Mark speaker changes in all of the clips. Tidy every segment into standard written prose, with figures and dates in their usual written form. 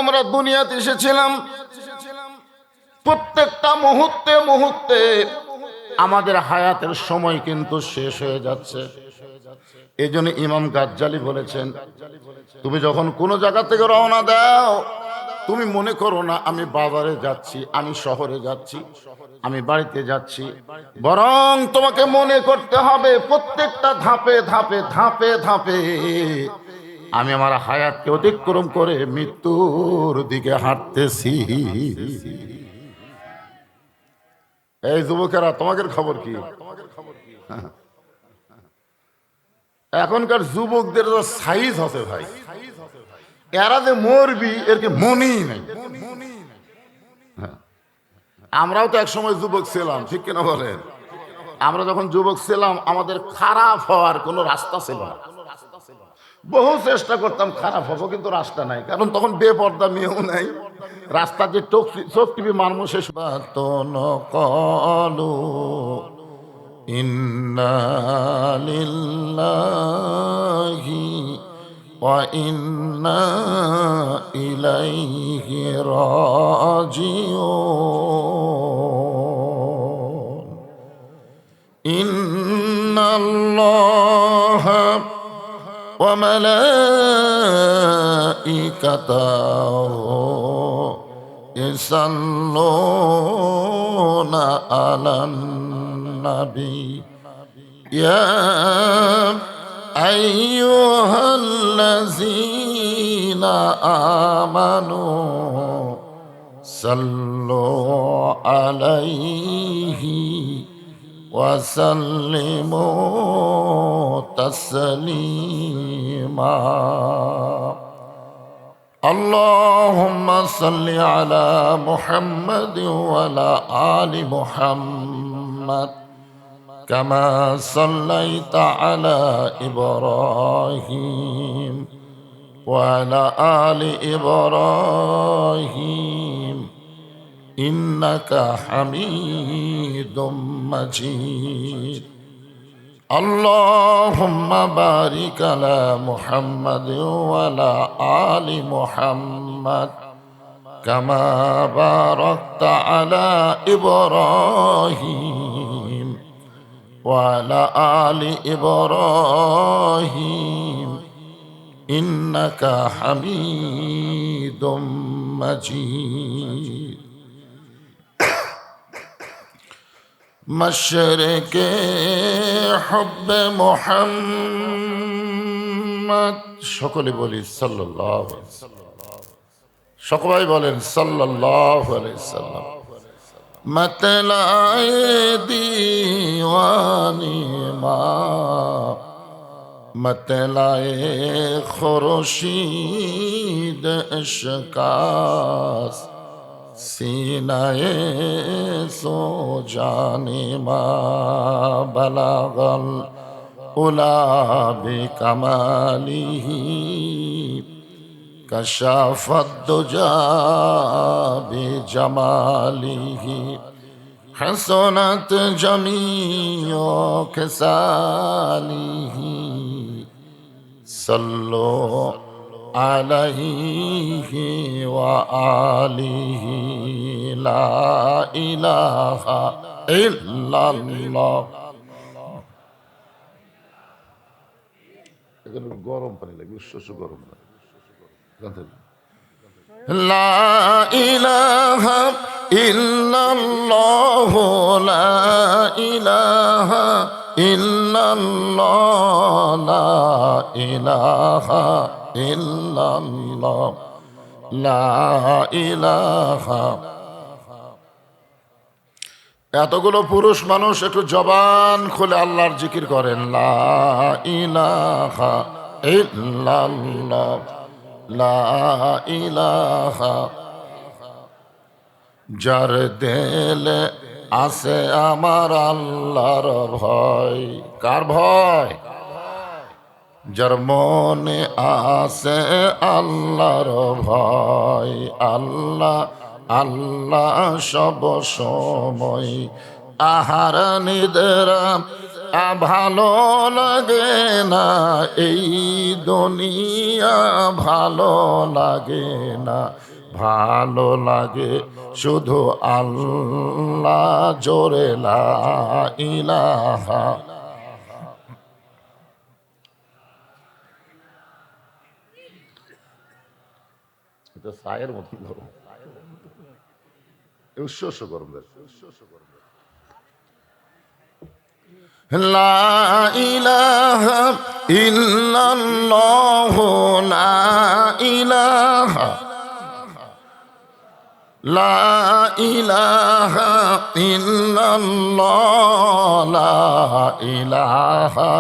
Speaker 1: আমরা দুনিয়াতে এসেছিলাম, প্রত্যেকটা মুহূর্তে মুহূর্তে আমাদের হায়াতের সময় কিন্তু শেষ হয়ে যাচ্ছে। এই জন্য ইমাম গাজ্জালি বলেছেন, তুমি যখন কোনো জায়গা থেকে রওনা দাও, তুমি মনে করো না আমি বাজারে যাচ্ছি, আমি শহরে যাচ্ছি, আমি বাড়িতে যাচ্ছি, বরং তোমাকে মনে করতে হবে প্রত্যেকটা ধাপে ধাপে ধাপে ধাপে আমি আমার হায়াতকে অতিক্রম করে মৃত্যুর দিকে হাঁটতেছি। এই যুবকেরা, তোমাদের খবর কি? এখনকার যুবকদের সাইজ আছে ভাই, এরা যে মরবি এর কি মনেই নাই। আমরাও তো এক সময় যুবক ছিলাম, ঠিক কিনা বলেন? আমরা যখন যুবক ছিলাম আমাদের খারাপ হওয়ার কোনো রাস্তা ছিল না। বহু চেষ্টা করতাম খারাপ হবো, কিন্তু রাস্তা নাই, কারণ তখন বেপর্দা মেয়েও নাই, রাস্তা যে চোখ টিভি মারমো শেষ। কলু ইন্না লিল্লাহি ওয়া ইন্না ইলাইহি রাজিউন। ইন্নাল্লাহা ওয়া মালাইকাতাহু ইসাল্লুনা আলান নবী ইয়া আইয়ুহাল্লাযীনা আমানু সাল্লু আলাইহি ওয়া সাল্লিমু তাসলিমা। আল্লাহুম্মা সাল্লি আলা মুহাম্মাদ ওয়া আলা আলি মুহাম্মাদ কামা সাল্লাইতা আলা ইব্রাহিম ওয়া আলা আলি ইব্রাহিম ইন্নাকা হামিদুম মাজিদ। আল্লাহুম্মা বারিক আলা মুহাম্মাদ ওয়া আলা আলি মুহাম্মাদ কামা বারাকতা আলা ইব্রাহিম ওয়া আলা আলি ইব্রাহিম ইন্নাকা হামিদুম মাজিদ। মশরিকে হুব্বে মুহাম্মদ, সকলে বলি সাল্লাল্লাহু আলাইহি ওয়াসাল্লাম, সকলে বলেন সাল্লাল্লাহু আলাইহি ওয়াসাল্লাম। मतलाए दीवानी माँ मतलाए खुर्शीद इश्कास सीनाए सो जाने माँ बलागल उला बिकमालिही कशाफत दुजा बिजमालिही हसनत जमीओ खिसालिही सल्लो अलैहि व आलिहि ला इलाहा इल्लल्लाह। গরম পানি লাগবে, শস্য গরম না। লা ইলাহা ইল্লাল্লাহ লা ইলাহা ইল্লাল্লাহ লা ইলাহা ইল্লাল্লাহ লা ইলাহা। এতগুলো পুরুষ মানুষ একটু জবান খুলে আল্লাহর জিকির করেন, লা ইলাহা ইল্লাল্লাহ লা ইলাহা। যার দিলে আছে আমার আল্লাহর ভয়, কার ভয়? যার মনে আছে আল্লাহর ভয়, আল্লাহ আল্লাহ সব সময় আহার নিদ্রা ভালো লাগে না এই দুনিয়া, ভালো লাগে না, ভালো লাগে শুধু আল্লাহ, জোরে লা ইলাহা। এটা সায়ের মতন ধরো, উৎস করবে। লা ইলাহা ইল্লাল্লাহ, লা ইলাহা, লা ইলাহা ইল্লাল্লাহ, লা ইলাহা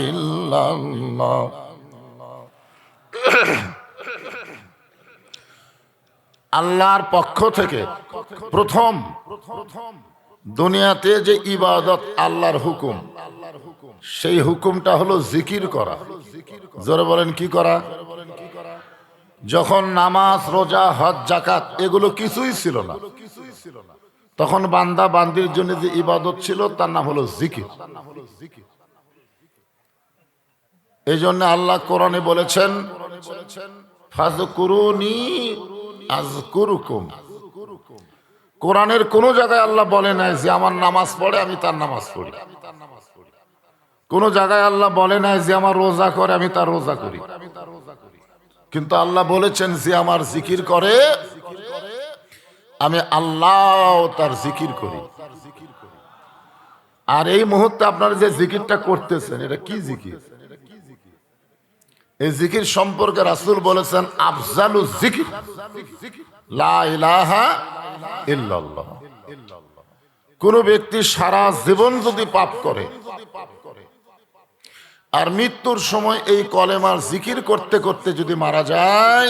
Speaker 1: ইল্লাল্লাহ। আল্লাহর পক্ষ থেকে প্রথম দুনিয়াতে যে ইবাদত, আল্লাহর হুকুম, সেই হুকুমটা হলো জিকির করা। জোরে বলেন কি করা? যখন নামাজ, রোজা, হজ, যাকাত এগুলো কিছুই ছিল না, তখন বান্দা বান্দির জন্য যে ইবাদত ছিল তার নাম হলো জিকির। এই জন্য আল্লাহ কোরআনে বলেছেন, ফাযকুরুনি আযকুরুকুম। কোরআনের কোন জায়গায় আল্লাহ বলে নাই যে আমার নামাজ পড়ে আমি তার নামাজ পড়ি, কোন জায়গায় আল্লাহ বলে নাই যে আমার রোজা করে আমি তার রোজা করি, কিন্তু আল্লাহ বলেছেন যে আমার জিকির করে আমি আল্লাহ তার জিকির করি। আর এই মুহূর্তে আপনারা যে জিকিরটা করতেছেন এটা কি জিকির? এই জিকির সম্পর্কে রাসূল বলেছেন, আফজালু জিকির লা ইলাহা ইল্লাল্লাহ। কোন ব্যক্তি সারা জীবন যদি পাপ করে আর মৃত্যুর সময় এই কলেমার জিকির করতে করতে যদি মারা যায়,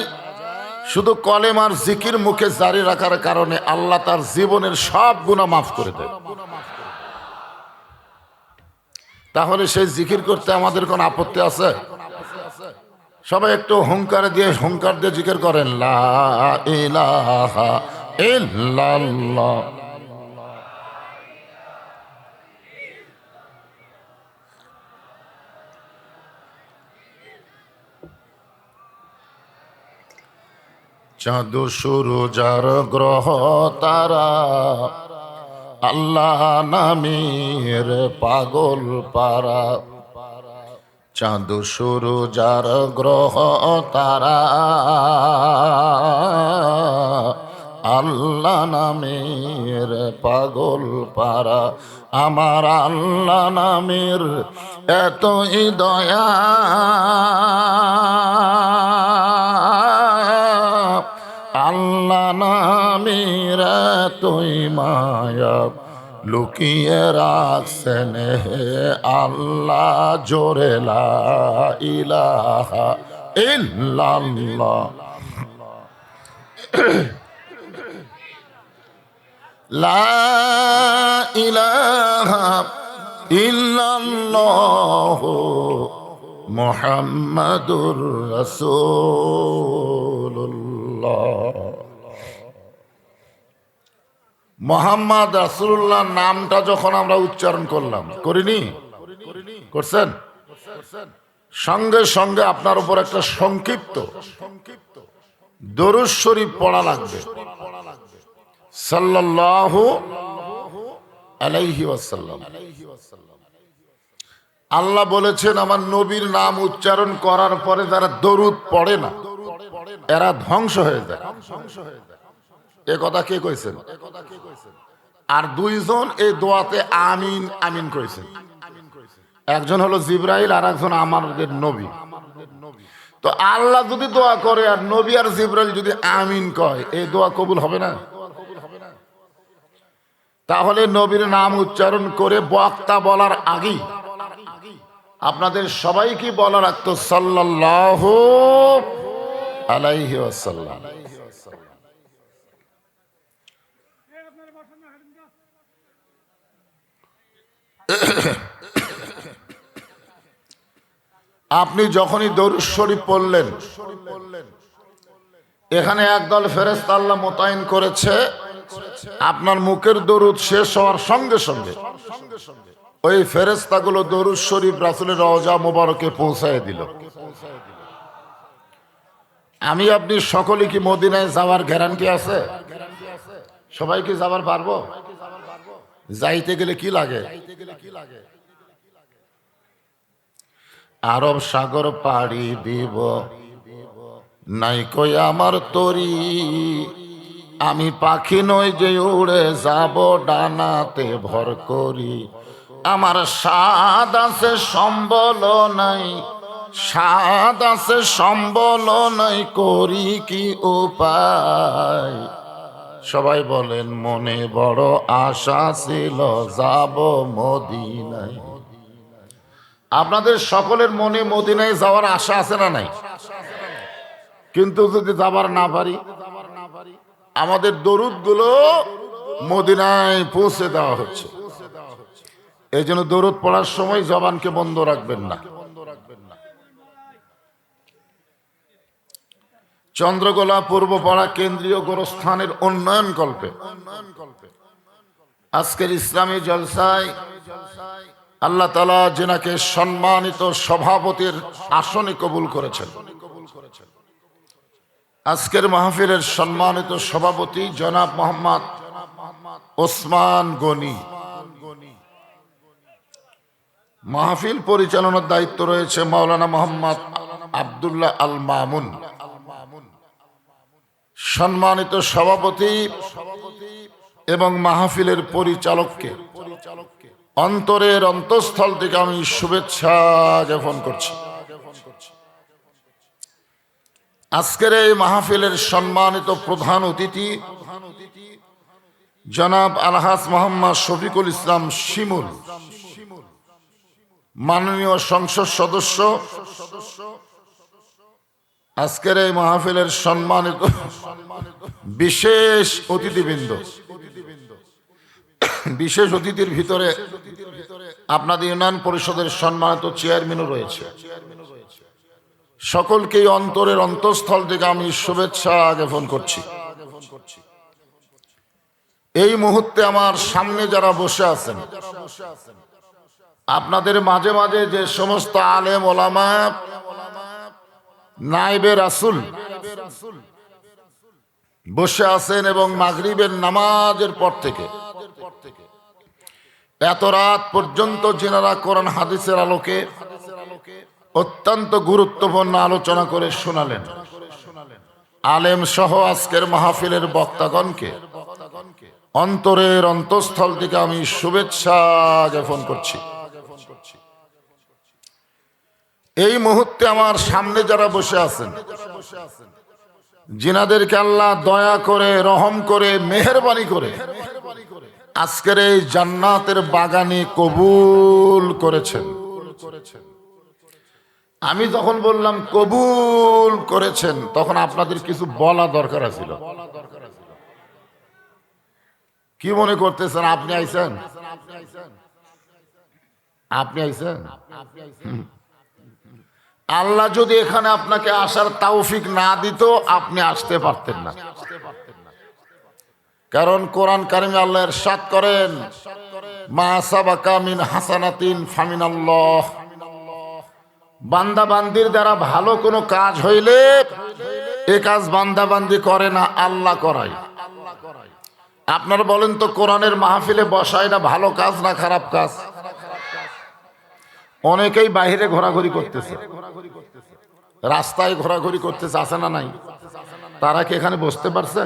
Speaker 1: শুধু কলেমার জিকির মুখে জারি রাখার কারণে আল্লাহ তার জীবনের সব গুনাহ মাফ করে দেয়। তাহলে সেই জিকির করতে আমাদের কোন আপত্তি আছে? সবাই একটু হুঙ্কার দিয়ে জিকির করেন, লা ইলাহা ইল্লাল্লাহ। চাঁদ সূরজার গ্রহ তারা, আল্লাহ নামের পাগল পারা। চাঁদ সূরজার গ্রহ তারা, আল্লাহ নামের পাগল পারা। আমার আল্লাহ নামের এতই দয়া, আল্লাহ নামের এতই মায়া, লুকিয়ে রাখছেন হে আল্লাহ, জোরে লা ইলাহা ইল্লাল্লাহ। লা ইলাহা ইল্লাল্লাহ মুহাম্মাদুর রাসূলুল্লাহ। মুহাম্মদ রাসূলুল্লাহ নামটা যখন আমরা উচ্চারণ করলাম, করিনি? করছেন? সঙ্গে সঙ্গে আপনার উপর একটা সংক্ষিপ্ত দরুদ শরীফ পড়া লাগবে, সাল্লাল্লাহু আলাইহি ওয়াসাল্লাম। আল্লাহ বলেছেন, আমার নবীর নাম উচ্চারণ করার পরে যারা দরুদ পড়ে না এরা ধ্বংস হয়ে যায়। এ কথা কে কইছেন? আর দুইজন এই দোয়াতে আমিন আমিন কইছেন। একজন হলো জিবরাইল আর একজন আমাদের নবী। তো আল্লাহ যদি দোয়া করে আর নবী আর জিবরাইল যদি আমিন কয়, এই দোয়া কবুল হবে না? তাহলে নবীর নাম উচ্চারণ করে বক্তা বলার আগেই আপনাদের সবাইকে বলা রাখতো সাল্লাল্লাহু আলাইহি ওয়াসাল্লাম। আপনি যখনই দরুদ শরীফ পড়লেন, এখানে একদল ফেরেশতা আল্লাহ মোতায়েন করেছে, আপনার মুখের দরুদ শেষ হওয়ার সঙ্গে সঙ্গে ওই ফেরেশতাগুলো দরুদ শরীফ রাসূলের রওজা মোবারকে পৌঁছায় দিল। আমি আপনি সকলে কি মদিনায় যাওয়ার গ্যারান্টি আছে? সবাই কি যাবার পারবো? যাইতে গেলে কি লাগে? আরব সাগর পাড়ি দিব, নাই কই আমার তরি, আমি পাখি নই যে উড়ে যাব ডানাতে ভর করি। আমার স্বাদ আছে সম্বল নাই, স্বাদ আছে সম্বল নাই, করি কি উপায়? সবাই বলেন মনে বড় আশা ছিল যাব মদিনায়। আপনাদের সকলের মনে মদিনায় যাওয়ার আশা আছে না নাই? কিন্তু যদি যাবার না পারি, আমাদের দরুদগুলো মদিনায় পৌঁছে দেওয়া হচ্ছে। এই জন্য দরুদ পড়ার সময় জবানকে বন্ধ রাখবেন না। চন্দ্রকোলা পূর্বপাড়া কেন্দ্রীয় গোরস্থানের উন্নয়ন কল্পে আজকের ইসলামী জলসায় আল্লাহ তাআলা যিনাকে সম্মানিত সভাপতির আসনে কবুল করেছেন, আজকের মাহফিলের সম্মানিত সভাপতি জনাব মোহাম্মদ ওসমান গনি। মাহফিল পরিচালনার দায়িত্ব রয়েছে মাওলানা মোহাম্মদ আব্দুল্লাহ আল মামুন। সম্মানিত সভাপতি এবং মাহফিলের পরিচালককে অন্তরের অন্তঃস্থল থেকে আমি শুভেচ্ছা জ্ঞাপন করছি। আজকের এই মাহফিলের সম্মানিত প্রধান অতিথি জনাব আলহাজ মোহাম্মদ শফিকুল ইসলাম শিমুল, মাননীয় সংসদ সদস্য। আজকের এই মাহফিলের সম্মানিত বিশেষ অতিথিবৃন্দ, বিশেষ অতিথির ভিতরে আপনাদের ইউনিয়ন পরিষদের সম্মানিত চেয়ারম্যানও রয়েছে। সকলকেই অন্তরের অন্তঃস্থল থেকে আমি শুভেচ্ছা জ্ঞাপন করছি। এই মুহূর্তে আমার সামনে যারা বসে আছেন, আপনাদের মাঝে মাঝে যে সমস্ত আলেম ওলামা, নায়েবে রাসূল বসে আছেন এবং মাগরিবের নামাজের পর থেকে এত রাত পর্যন্ত যিনারা কোরআন হাদিসের আলোকে অত্যন্ত গুরুত্বপূর্ণ আলোচনা করে শোনালেন, আলেম সহ আজকের মাহফিলের বক্তাগণকে অন্তরের অন্তঃস্থল থেকে আমি শুভেচ্ছা জ্ঞাপন করছি। এই মুহূর্তে আমার সামনে যারা বসে আছেন, যিনাদেরকে আল্লাহ দয়া করে, রহম করে, মেহেরবানি করে আজকের এই জান্নাতের বাগানে কবুল করেছেন। আমি যখন বললাম কবুল করেছেন, তখন আপনাদের কিছু বলা দরকার ছিল। কি মনে করতেছেন? আপনি আইছেন? আপনি আইছেন? আল্লাহ যদি এখানে আপনাকে আসার তৌফিক না দিত, আপনি আসতে পারতেন না। কারণ কোরআন কারিমে আল্লাহ ইরশাদ করেন, মা সাবাকা মিন হাসানাতিন ফামিনাল্লাহ। বান্দা বান্দির দ্বারা ভালো কোনো কাজ হইলে এ কাজ বান্দা বান্দি করে না, আল্লাহ করায়। আপনারা বলেন তো, কোরআনের মাহফিলে বসা এটা ভালো কাজ না খারাপ কাজ? অনেকেই বাইরে ঘোরাঘুরি করতেছে, রাস্তায় ঘোরাঘুরি করতেছে, আছে না নাই? তারা কি এখানে বসতে পারছে?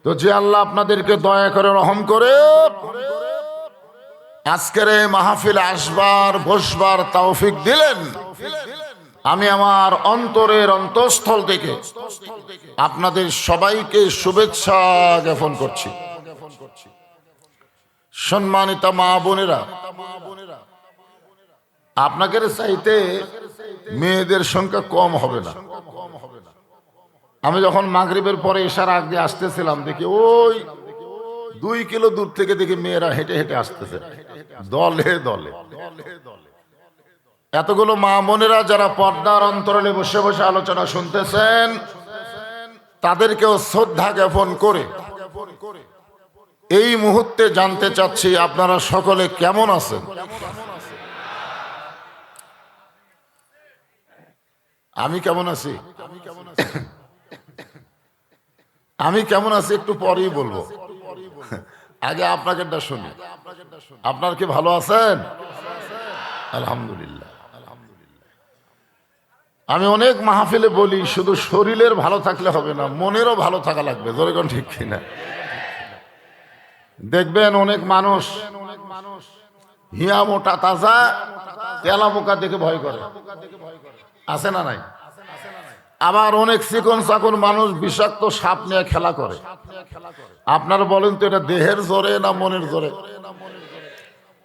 Speaker 1: তো যে আল্লাহ আপনাদেরকে দয়া করে, রহম করে আজকের এই মাহফিলে আসবার, বসবার তৌফিক দিলেন, আমি আমার অন্তরের অন্তঃস্থল থেকে আপনাদের সবাইকে শুভেচ্ছা জ্ঞাপন করছি। সম্মানিত মা বোনেরা, আপনাদের চাইতে মেয়েদের সংখ্যা কম হবে না। আমি যখন মাগরিবের পরে ইশার আগ দিয়ে আসতেছিলাম, দেখি ওই 2 কিলো দূর থেকে দেখি মেয়েরা হেঁটে হেঁটে আসতেছে দলে দলে। এতগুলো মা বোনেরা যারা পর্দার অন্তরালে বসে বসে আলোচনা শুনতেছেন, তাদেরকেও শ্রদ্ধা জ্ঞাপন করে এই মুহূর্তে জানতে চাচ্ছি আপনারা সকলে কেমন আছেন? আমি কেমন আছি? আমি কেমন আছি একটু পরেই বলবো, আগে আপনাকেরটা শুনি। আপনার কি ভালো আছেন? আলহামদুলিল্লাহ। আমি অনেক মাহফিলে বলি, শুধু শরীরের ভালো থাকলে হবে না, মনেরও ভালো থাকা লাগবে। জোরে কোন ঠিক কিনা? দেখবেন অনেক মানুষ হিয়া মোটা তাজা তেলা পোকা দেখে ভয় করে, আছে না নাই? আবার অনেক চিকন চাকন মানুষ বিষাক্ত সাপ নিয়ে খেলা করে। আপনারা বলেন তো এটা দেহের জোরে না মনের জোরে?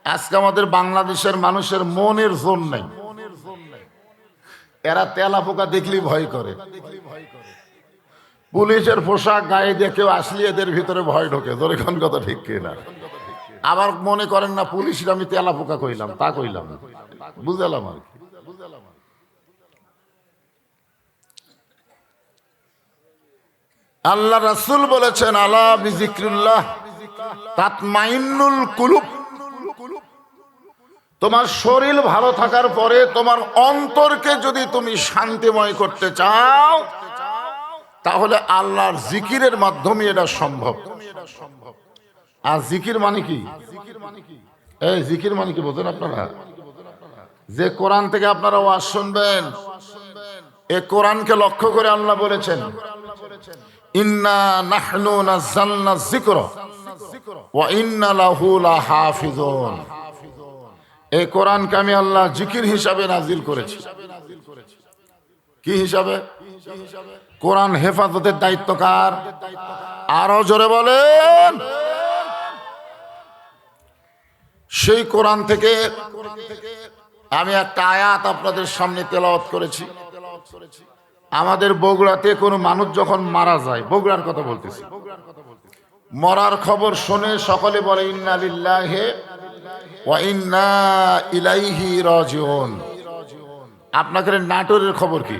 Speaker 1: আজকে আমাদের বাংলাদেশের মানুষের মনের জোর নেই, এরা তেলা পোকা দেখলেই ভয় করে। পুলিশের পোশাক গায়ে দিয়ে কেউ আসলে এদের ভিতরে ভয় ঢোকে। জোরে কোন কথা ঠিক কিনা? আবার মনে করেন না পুলিশের আমি তেলা পোকা কইলাম, তা কইলাম না, বুঝালাম আর কি। আল্লাহ রাসূল বলেছেন, আলা বিযিকরিল্লাহ তাতমাইন্নুল কুলুব। তোমার শরীর ভালো থাকার পরে তোমার অন্তরকে যদি তুমি শান্তিময় করতে চাও, তাহলে আল্লাহর জিকিরের মাধ্যমে এটা সম্ভব। আর জিকির মানে কি? এই জিকির মানে কি বোঝেন আপনারা? যে কোরআন থেকে আপনারা ওয়াজ শুনবেন, এই কোরআনকে লক্ষ্য করে আল্লাহ বলেছেন, ইন্না নাহনু নাযালনা যিকরা ওয়া ইন্না লাহু লাহাফিজুন। এই কোরআনকে আমি আল্লাহ জিকির হিসাবে নাজিল করেছি। কি হিসাবে? কোরআন হেফাজতের দায়িত্ব কার? আরো জোরে বলেন। সেই কোরআন থেকে আমি একটা আয়াত আপনাদের সামনে তেলাওয়াত করেছি। আমাদের বগুড়াতে কোনো মানুষ যখন মারা যায়, বগুড়ার কথা বলতেছি, মরার খবর শুনে সকলে বলে ইন্না লিল্লাহি ওয়া ইন্না ইলাইহি রাজিউন। আপনাদের নাটোরের খবর কি?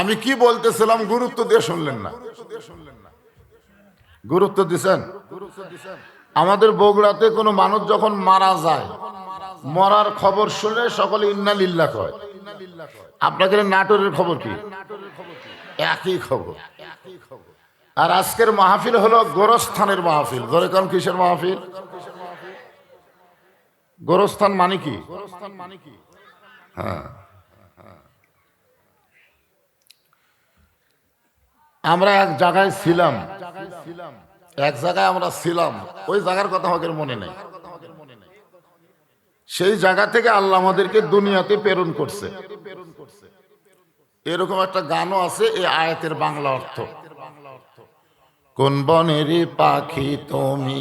Speaker 1: আমি কি বলতেছিলাম গুরুত্ব দিয়ে শুনলেন না? গুরুত্ব দিছেন? আমাদের বগুড়াতে কোনো মানুষ যখন মারা যায়, মরার খবর শুনে সকলে ইন্না লিল্লাহ কয়। আপনাদের নাটোরের খবর কি? একই খবর। আর আজকের মাহফিল হলো গোরস্থানের মাহফিল। ধরে কোন কিসের মাহফিল? গোরস্থান মানে কি? হ্যাঁ, আমরা এক জায়গায় ছিলাম, এক জায়গায় আমরা ছিলাম, ওই জায়গার কথা আমাদের মনে নেই। সেই জায়গা থেকে আল্লাহ আমাদেরকে দুনিয়াতে প্রেরণ করছে। এরকম একটা গানও আছে, এই আয়াতের বাংলা অর্থ, কোন বনেরই পাখি তুমি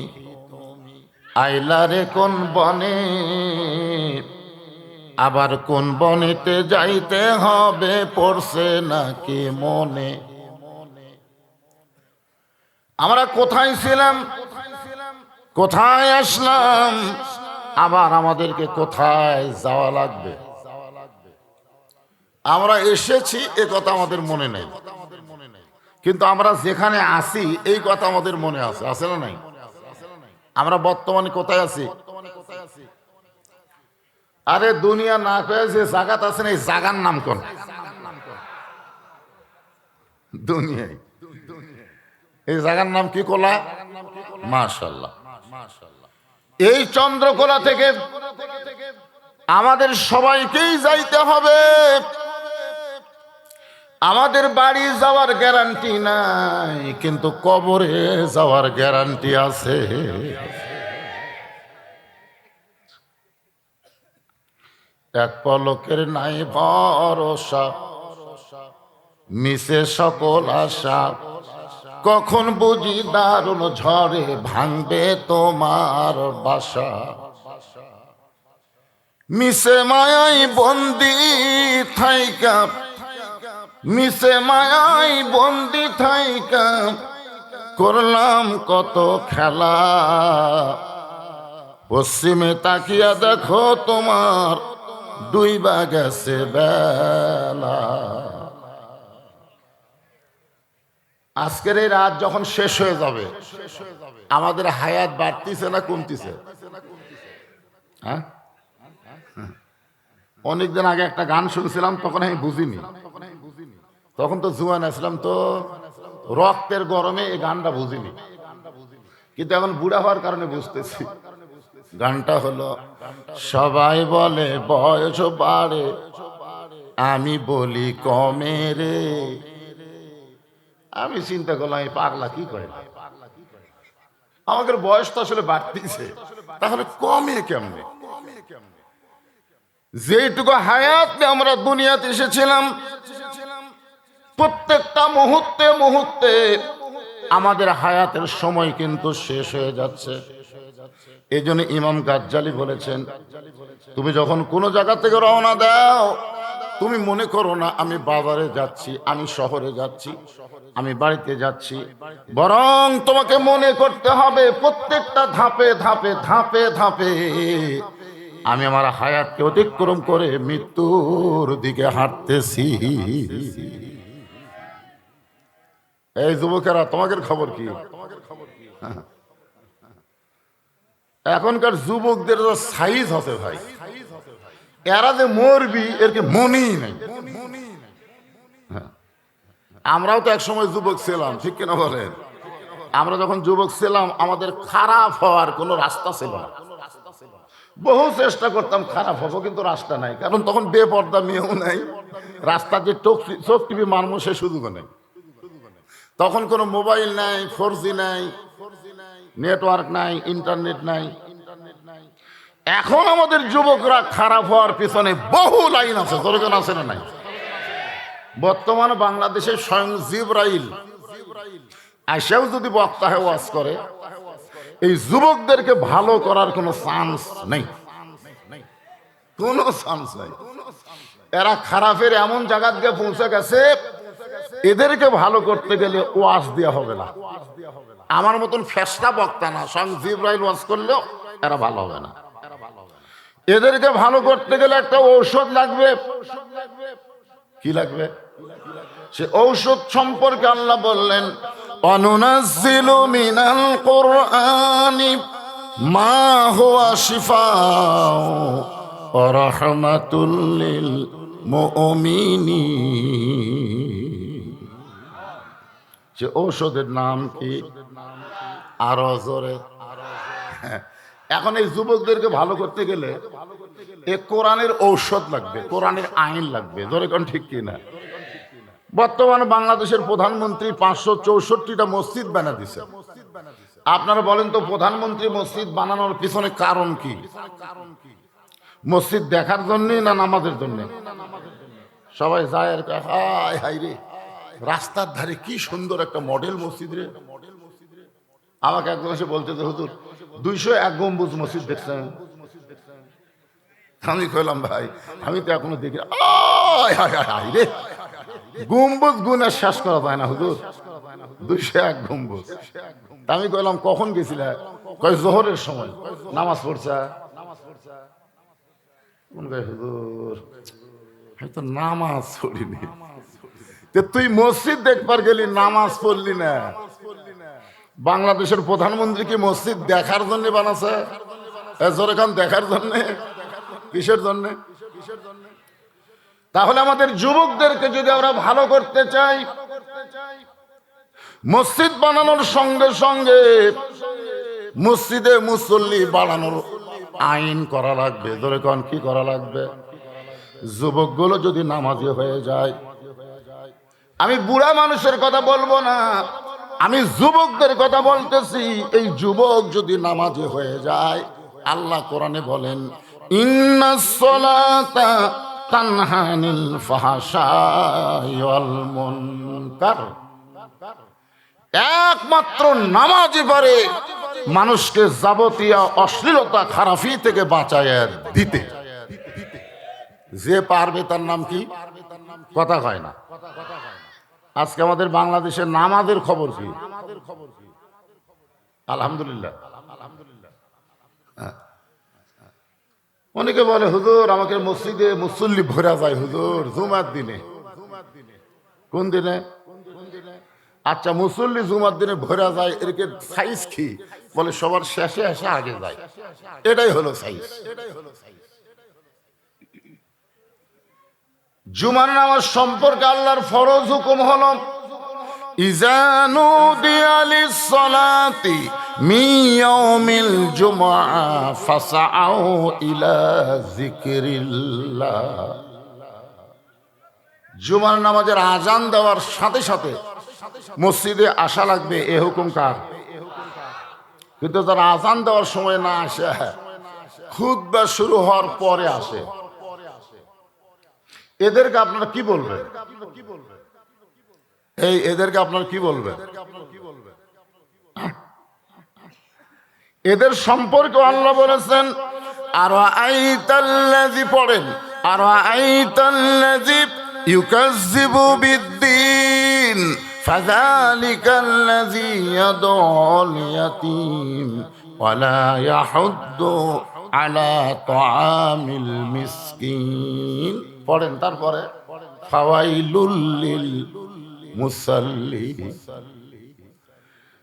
Speaker 1: আইলা রে কোন বনে, আবার কোন বনেতে যাইতে হবে পড়ছে নাকি মনে। আমরা কোথায় ছিলাম, কোথায় আসলাম, আবার আমাদেরকে কোথায় যাওয়া লাগবে। আমরা এসেছি এ কথা আমাদের মনে নেই, কিন্তু আমরা যেখানে আছি এই কথা আমাদের মনে আছে। আছে না নাই? আমরা বর্তমানে কোথায় আছি? আরে দুনিয়া না কয়ে যে জায়গাত আছেন, এই জায়গার নাম কোন? দুনিয়ায়। এই জায়গার নাম কি? কোলা। মাশাআল্লাহ। এই চন্দ্রকোলা থেকে আমাদের সবাইকেই যাইতে হবে। আমাদের বাড়ি যাওয়ার গ্যারান্টি নাই, কিন্তু কবরে যাওয়ার গ্যারান্টি আছে। এক পলকের নাই ভরসা, মিশে সকল আশা, কখন বুঝি দারুণ ঝড়ে ভাঙবে তোমার বাসা। মিশে মায়াই বন্দি থাইকা, মিশে মায়াই বন্দি থাইকা, করলাম কত খেলা, পশ্চিমে তাকিয়া দেখো তোমার ডুইবা গেছে বেলা। আজকের এই রাত যখন শেষ হয়ে যাবে, আমাদের হায়াত বাড়তিছে না কমতিছে? হ্যাঁ, অনেকদিন আগে একটা গান শুনছিলাম, তখন আমি বুঝিনি, তখন তো জুয়ান আসলাম, তো রক্তের গরমে এই গানটা বুঝিনি, কিন্তু এখন বুড়া হওয়ার কারণে বুঝতেছি। গানটা হলো, সবাই বলে বয়স বাড়ে, আমি বলি কমে রে। আমি চিন্তা করলাম এই পাগলা কি করে, আমাদের বয়স তো আসলে বাড়তিছে, তাহলে কমে কেমনে? যেটুকু হায়াত আমরা দুনিয়াতে এসেছিলাম, প্রত্যেকটা মুহূর্তে মুহূর্তে আমাদের হায়াতের সময় কিন্তু শেষ হয়ে যাচ্ছে। এই জন্য ইমাম গাজ্জালি বলেছেন, তুমি যখন কোনো জায়গা থেকে রওনা দাও, তুমি মনে করো না আমি বাজারে যাচ্ছি, আমি শহরে যাচ্ছি, আমি বাড়িতে যাচ্ছি, বরং তোমাকে মনে করতে হবে প্রত্যেকটা ধাপে ধাপে ধাপে ধাপে আমি আমার হায়াতকে অতিক্রম করে মৃত্যুর দিকে হাঁটতেছি। এই যুবকেরা, তোমাদের খবর কি? এখনকার যুবকদের সাইজ আছে ভাই, এরা যে মরবি এর কি মনেই নাই। আমরাও তো একসময় যুবক ছিলাম, ঠিক কিনা বলেন? আমরা যখন যুবক ছিলাম আমাদের খারাপ হওয়ার কোনো রাস্তা ছিল না। বহু চেষ্টা করতাম খারাপ হবো, কিন্তু রাস্তা নাই, কারণ তখন বেপর্দা মেয়েও নাই, রাস্তা যে চোখ টিভি মারমো সে সুযোগ নেই, তখন কোনো মোবাইল নাই, 4G নাই, নেটওয়ার্ক নাই, ইন্টারনেট নাই। এখন আমাদের যুবকরা খারাপ হওয়ার পিছনে বহু লাইন আছে, দরকার আছে না নাই? বর্তমানে বাংলাদেশে স্বয়ং জিবরাইল আইসাও যদি বক্তা হয়ে ওয়াজ করে, এই যুবকদেরকে ভালো করার কোনো চান্স নেই, কোনো চান্স নাই। এরা খারাপের এমন জায়গা দিয়ে পৌঁছে গেছে, এদেরকে ভালো করতে গেলে ওয়াজ দেওয়া হবে না। আমার মতন ফেসটা বক্তা না, স্বয়ং জিবরাইল ওয়াজ করলেও এরা ভালো হবে না। এদেরকে ভালো করতে গেলে একটা ঔষধ লাগবে। কি লাগবে? সে ঔষধ সম্পর্কে আল্লাহ বললেন, অনুনাজ্জিলু মিনাল কুরআনি মা হুয়া শিফাউ ওয়া রাহমাতুল লিল মুমিনিন। সে ঔষধের নাম কি? আরো জোরে। এখন এই যুবকদেরকে ভালো করতে গেলে এ কোরআনের ঔষধ লাগবে, কোরআনের আইন লাগবে, জোরে কোন ঠিক কিনা? বর্তমানে বাংলাদেশের প্রধানমন্ত্রী 564টা মসজিদ বানা দিছে। আপনারা বলেন তো, প্রধানমন্ত্রী মসজিদ বানানোর পিছনে কারণ কি? মসজিদ দেখার জন্য না নামাজের জন্য? সবাই যায় আর হায় হায় রে, রাস্তার ধারে কি সুন্দর একটা মডেল মসজিদ রে। আমাকে একজন এসে বলতে, হুজুর 201 গম্বুজ মসজিদ দেখছেন? আমি কইলাম, ভাই আমি তো এখনো দেখি রে, গম্বুজ গুণে শেষ করা যায় না হুজুর, 201 গম্বুজ। আমি কইলাম কখন গেছিলে? কয় জোহরের সময়। নামাজ পড়ছা? হুজুর আমি তো নামাজ পড়িনি। তুই মসজিদ দেখবার গেলি, নামাজ পড়লি না? বাংলাদেশের প্রধানমন্ত্রী কি মসজিদ দেখার জন্য বানাছে? জোরেখান দেখার জন্য? কিসের জন্য? তাহলে আমাদের যুবকদেরকে যদি আমরা ভালো করতে চাই, মসজিদ বানানোর সঙ্গে সঙ্গে মসজিদে মুসল্লি বাড়ানোর আইন করা লাগবে। জোরেখান কি করা লাগবে? যুবকগুলো যদি নামাজি হয়ে যায়, আমি বুড়া মানুষের কথা বলবো না, আমি যুবকদের কথা বলতেছি, এই যুবক যদি নামাজি হয়ে যায়, আল্লাহ কোরআনে বলেন, ইন্নাস সালাতা তানহা আনিল ফাহশাই ওয়াল মুনকার। একমাত্র নামাজই পারে মানুষকে যাবতীয় অশ্লীলতা খারাপি থেকে বাঁচায় দিতে। যে পারবে তার নাম কি? কথা হয় না। আজকে আমাদের বাংলাদেশের নামাজের খবর কি? আলহামদুলিল্লাহ। অনেকে বলে হুজুর আমাকে মসজিদে মুসল্লি ভরা যায় হুজুর জুমার দিনে। কোন দিনে? আচ্ছা, মুসল্লি জুমার দিনে ভরা যায়, এর সাইজ কি? বলে সবার শেষে এসে আগে যায়, এটাই হলো সাইজ। জুমার নামাজ সম্পর্কে আল্লাহর ফরজ হুকুম হলো ইযা নুদিয়া লিস-সালাতি মিন ইয়াউমিল জুমআ ফাসআউ ইলা যিকরিল্লাহ। জুমার নামাজের আজান দেওয়ার সাথে সাথে মসজিদে আসা লাগবে, এ হুকুম কার? কিন্তু যারা আজান দেওয়ার সময় না আসে, খুতবা শুরু হওয়ার পরে আসে, এদেরকে আপনারা কি বলবেন? এদেরকে আপনারা কি বলবেন? এদের সম্পর্কে আল্লাহ বলেছেন আরাআইতাল্লাযী, পড়েন আরাআইতাল্লাযী ইউকাজ্জিবু বিদ্দীন ফাযালিকাল্লাযী ইয়াদউল ইয়াতীম ওয়ালা ইয়াহুদ্দু আলা তাআমিল মিসকিন। পড়েন তারপরে ফাওয়াইলুল লিল মুসাল্লিন।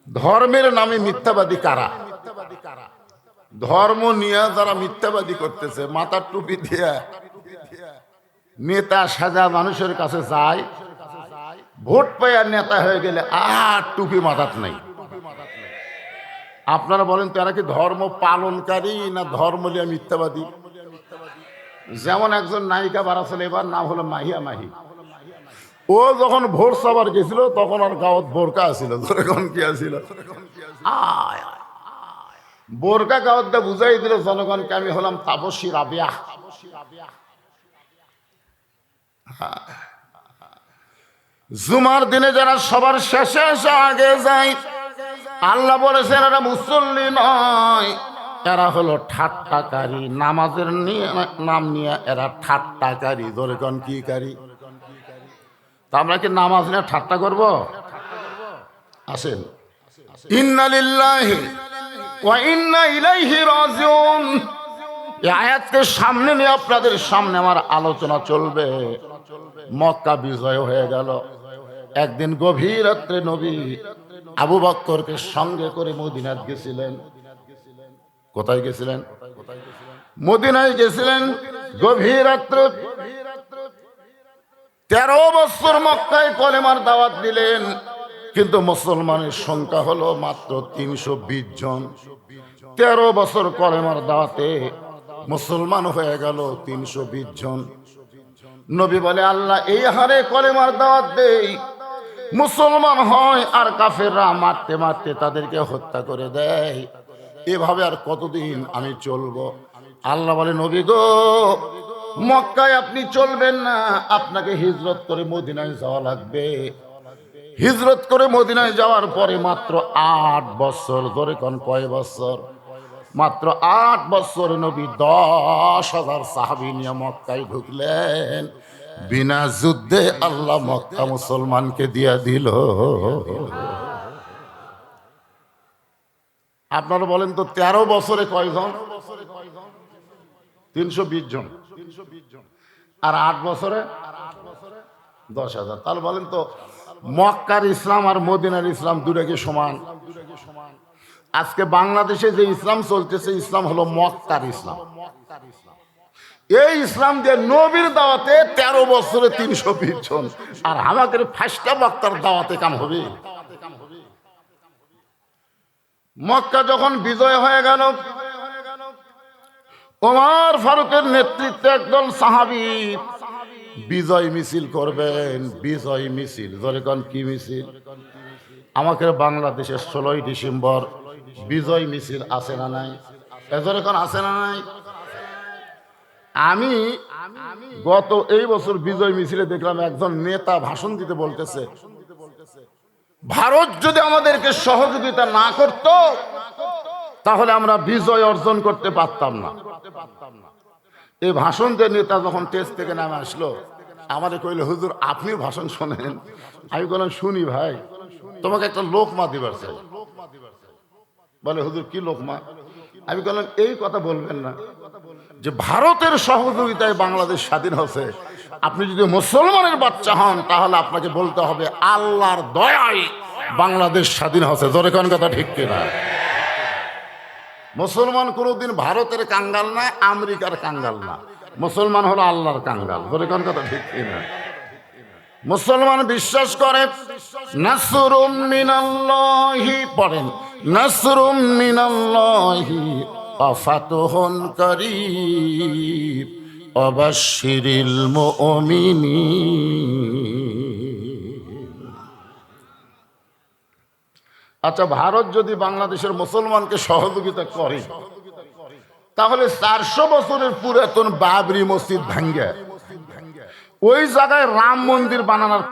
Speaker 1: ধর্মের নামে মিথ্যাবাদী কারা? ধর্ম নিয়ে যারা মিথ্যাবাদী করতেছে, মাথার টুপি দিয়ে নেতা সাজা মানুষের কাছে যায়, ভোট পাইয়া নেতা হয়ে গেলে আর টুপি মাথাত নাই। আপনারা বলেন তো এরা কি ধর্ম পালনকারী না ধর্ম নিয়ে মিথ্যাবাদী? যেমন একজন নায়িকা বাড়াছিল, এবার নাম হলো মাহিয়া মাহি। ও যখন ভোট সবার গেছিল তখন আর গাঁৱত বোরকা আছিল, তখন কি আছিল? বোরকা গাঁৱত দিয়ে বুঝাই দিল জনগণকে আমি হলাম তাপসী রাবিয়া। জুমার দিনে যারা সবার শেষে এসে আগে যায়, আল্লাহ বলেছেন এরা মুসল্লি নয়, এরা হলো ঠাট্টাকারী। নামাজের নাম নিয়ে এরা ঠাট্টাকারী। ধরে কোন কি কারি? তা আমরা কি নামাজ নিয়ে ঠাট্টা করব? আসেন, ইন্না লিল্লাহি ওয়া ইন্না ইলাইহি রাজিউন। এই আয়াতকে সামনে নিয়ে আপনাদের সামনে আমার আলোচনা চলবে। মক্কা বিজয় হয়ে গেল। একদিন গভীর রাত্রে নবী আবু বকরকে সঙ্গে করে মদিনায় গেছিলেন। কোথায় গেছিলেন? মদিনায় গেছিলেন। গভীর রাত্রে 13 বছর মক্কায় কলেমার দাওয়াত দিলেন, কিন্তু মুসলমানের সংখ্যা হলো মাত্র 320 জন। 13 বছর কলেমার দাওয়াতে মুসলমান হয়ে গেল 320 জন। নবী বলে আল্লাহ এই হারে কলেমার দাওয়াত দেই, মুসলমান হয় আর কাফেররা মারতে মারতে তাদেরকে হত্যা করে দেয়, এভাবে আর কতদিন আমি চলবো? আল্লাহ বলে নবী গো, মক্কায় আপনি চলবেন না, আপনাকে হিজরত করে মদিনায় যাওয়া লাগবে। হিজরত করে মদিনায় যাওয়ার পরে মাত্র 8 বছর, ধরে কোন কয় বছর? মাত্র 8 বছর নবী 10,000 সাহাবী নিয়ে মক্কায় ঢুকলেন। বিনা যুদ্ধে আল্লাহ মক্কা মুসলমানকে দিয়া দিল। আপনারা বলেন তো 13 বছরে কয়জন? 320 জন। আর 8 বছরে 10,000। তাহলে বলেন তো মক্কার ইসলাম আর মদিনার ইসলাম দুটো কি সমান? আজকে বাংলাদেশে যে ইসলাম চলতেছে, ইসলাম হলো মক্কার ইসলাম। এই ইসলাম দিয়ে নবীর দাওয়াতে 13 বছরে 320 জন, আর আমাদের ফাঁসটা মক্কার দাওয়াতে কাম হবে। মক্কা যখন বিজয় হয়ে গেল, ওমর ফারুকের নেতৃত্বে একদল সাহাবী বিজয় মিছিল করবেন। বিজয় মিছিল, ধরে কোন কি মিছিল? আমাদের বাংলাদেশের 16ই ডিসেম্বর বিজয় মিছিল আছে না নাই? এজরে কোন আছে না নাই? আমি গত এই বছর বিজয় মিছিলে দেখলাম একজন নেতা ভাষণ দিতে বলতেছে, ভারত যদি আমাদেরকে সহযোগিতা না করত তাহলে আমরা বিজয় অর্জন করতে পারতাম না। এই ভাষণ দিয়ে নেতা যখন টেস্ট থেকে নামে আসলো, আমাদের কইলে হুজুর আপনি ভাষণ শোনেন। আমি বললাম শুনি ভাই, তোমাকে একটা লোকমা দিবার চাই। বলে হুজুর কি লোকমা? আমি বললাম এই কথা বলবেন না যে ভারতের সহযোগিতায় বাংলাদেশ স্বাধীন হচ্ছে। আপনি যদি মুসলমানের বাচ্চা হন তাহলে আপনাকে বলতে হবে আল্লাহর দয়ায় বাংলাদেশ স্বাধীন হচ্ছে। জোরে কোন কথা ঠিক কিনা? মুসলমান কোনোদিন ভারতের কাঙ্গাল না, আমেরিকার কাঙ্গাল না, মুসলমান হলো আল্লাহর কাঙ্গাল। জোরে কোন কথা ঠিক কিনা? মুসলমান বিশ্বাস করে নাসরুম মিনাল্লাহি, পড়েন নাসরুম মিনাল্লাহি ওয়া ফাতহুন কারীব ওয়া বাশশিরিল মুমিনিন। আচ্ছা, ভারত যদি বাংলাদেশের মুসলমানকে সহযোগিতা করে তাহলে 400 বছরের পুরাতন বাবরি মসজিদ ভাঙ্গে ওই জায়গায় রাম মন্দির বানানোর